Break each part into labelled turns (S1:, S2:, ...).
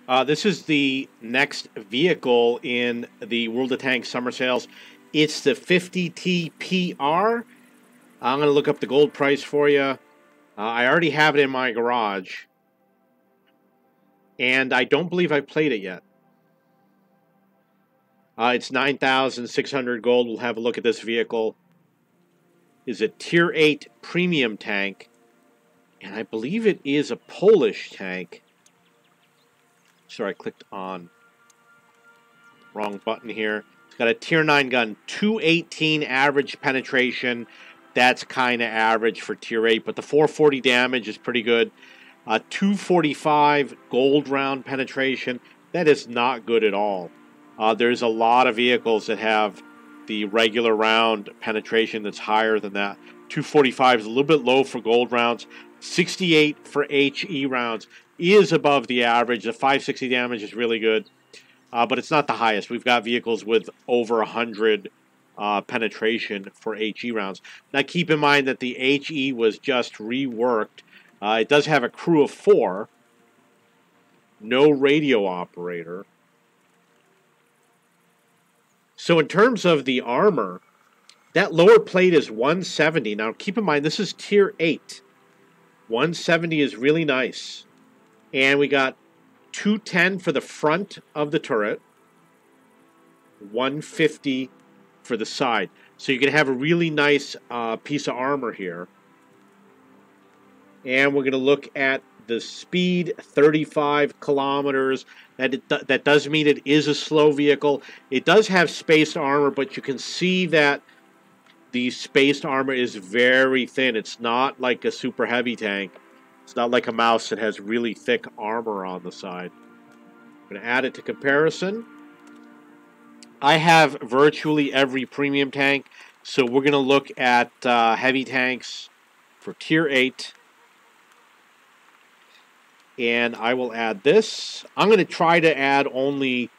S1: This is the next vehicle in the World of Tanks summer sales. It's the 50TPR. I'm going to look up the gold price for you. I already have it in my garage. And I don't believe I've played it yet. It's 9,600 gold. We'll have a look at this vehicle. It's a Tier 8 premium tank. And I believe it is a Polish tank. Sorry, I clicked on wrong button here. It's got a Tier 9 gun, 218 average penetration. That's kind of average for Tier 8, but the 440 damage is pretty good. 245 gold round penetration. That is not good at all. There's a lot of vehicles that have the regular round penetration that's higher than that. 245 is a little bit low for gold rounds. 68 for HE rounds is above the average. The 560 damage is really good, but it's not the highest. We've got vehicles with over 100 penetration for HE rounds. Now keep in mind that the HE was just reworked. It does have a crew of 4, no radio operator. So in terms of the armor, that lower plate is 170. Now keep in mind this is Tier 8. 170 is really nice. And we got 210 for the front of the turret, 150 for the side. So you can have a really nice piece of armor here. And we're going to look at the speed, 35 kilometers. That does mean it is a slow vehicle. It does have spaced armor, but you can see that the spaced armor is very thin. It's not like a super heavy tank. It's not like a mouse that has really thick armor on the side. I'm going to add it to comparison. I have virtually every premium tank, so we're going to look at heavy tanks for Tier 8. And I will add this. I'm going to try to add only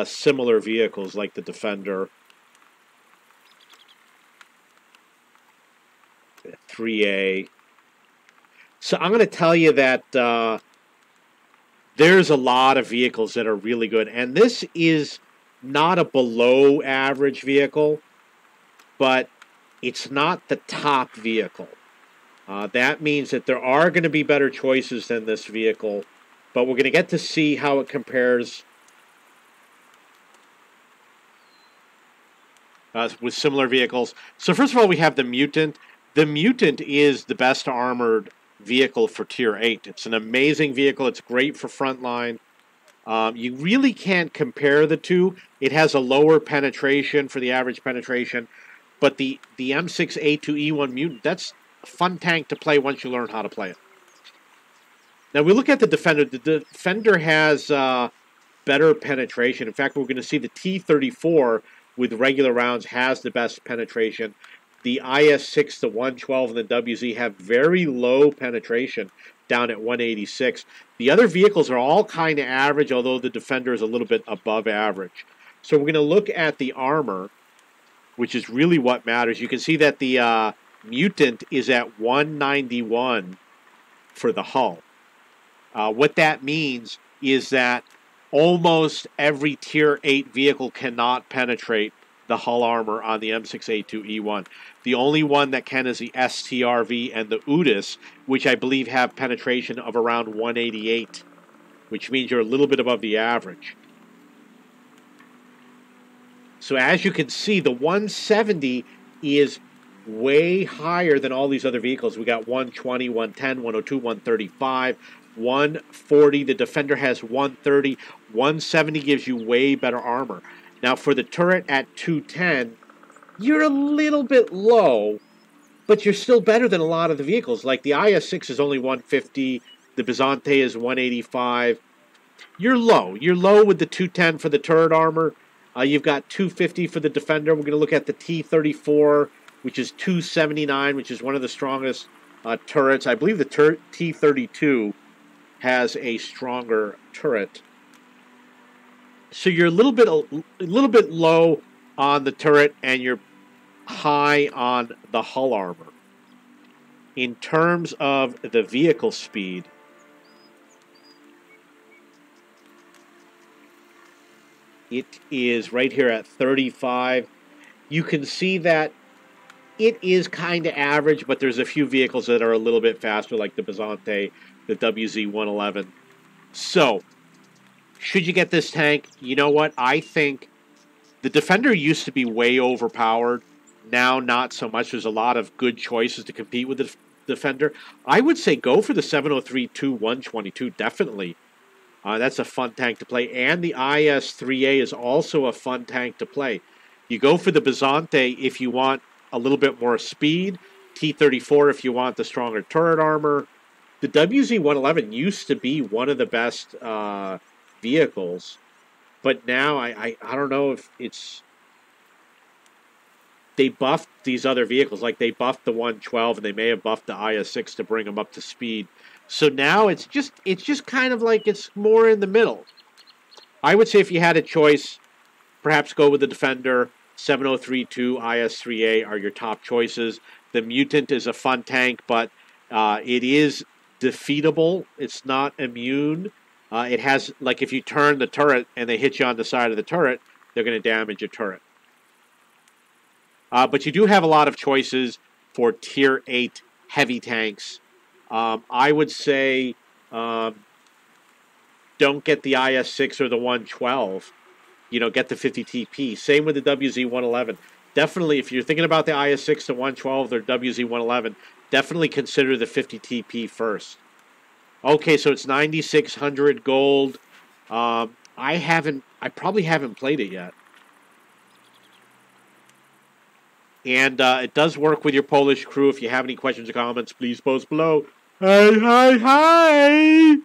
S1: similar vehicles like the Defender. 3A. So I'm going to tell you that there's a lot of vehicles that are really good. And this is not a below average vehicle, but it's not the top vehicle. That means that there are going to be better choices than this vehicle, but we're going to get to see how it compares with similar vehicles. So first of all, we have the Mutant. The Mutant is the best armored vehicle for Tier 8. It's an amazing vehicle. It's great for frontline. You really can't compare the two. It has a lower penetration for the average penetration, but the M6A2E1 Mutant, that's a fun tank to play once you learn how to play it. Now we look at the Defender. The Defender has better penetration. In fact, we're going to see the T-34 with regular rounds has the best penetration. The IS-6, the 112, and the WZ have very low penetration, down at 186. The other vehicles are all kind of average, although the Defender is a little bit above average. So we're going to look at the armor, which is really what matters. You can see that the Mutant is at 191 for the hull. What that means is that almost every Tier 8 vehicle cannot penetrate the hull armor on the M6A2E1. The only one that can is the STRV and the UDIS, which I believe have penetration of around 188, which means you're a little bit above the average. So as you can see, the 170 is way higher than all these other vehicles. We got 120, 110, 102, 135, 140. The Defender has 130. 170 gives you way better armor. Now for the turret at 210, you're a little bit low, but you're still better than a lot of the vehicles. Like the IS-6 is only 150, the Bizante is 185. You're low. You're low with the 210 for the turret armor. You've got 250 for the Defender. We're going to look at the T-34, which is 279, which is one of the strongest turrets. I believe the T-32 has a stronger turret. So you're a little bit low on the turret, and you're high on the hull armor. In terms of the vehicle speed, It is right here at 35. You can see that it is kind of average, but there's a few vehicles that are a little bit faster, like the Bizante, the WZ-111. So, should you get this tank? You know what? I think the Defender used to be way overpowered. Now, not so much. There's a lot of good choices to compete with the Defender. I would say go for the 703-122, definitely. That's a fun tank to play. And the IS-3A is also a fun tank to play. You go for the Bizante if you want a little bit more speed. T-34 if you want the stronger turret armor. The WZ-111 used to be one of the best vehicles. But now I don't know if it's... They buffed these other vehicles. Like they buffed the 112 and they may have buffed the IS-6 to bring them up to speed. So now it's just kind of like it's more in the middle. I would say if you had a choice, perhaps go with the Defender. 7032 IS-3A are your top choices. The Mutant is a fun tank, but it is defeatable. It's not immune. It has, like, if you turn the turret and they hit you on the side of the turret, they're going to damage your turret. But you do have a lot of choices for Tier 8 heavy tanks. I would say don't get the IS-6 or the 112. You know, get the 50 TP. Same with the WZ-111. Definitely, if you're thinking about the IS-6 to 112 or WZ-111, definitely consider the 50 TP first. Okay, so it's 9,600 gold. I probably haven't played it yet. And it does work with your Polish crew. If you have any questions or comments, please post below. Hi, hi, hi!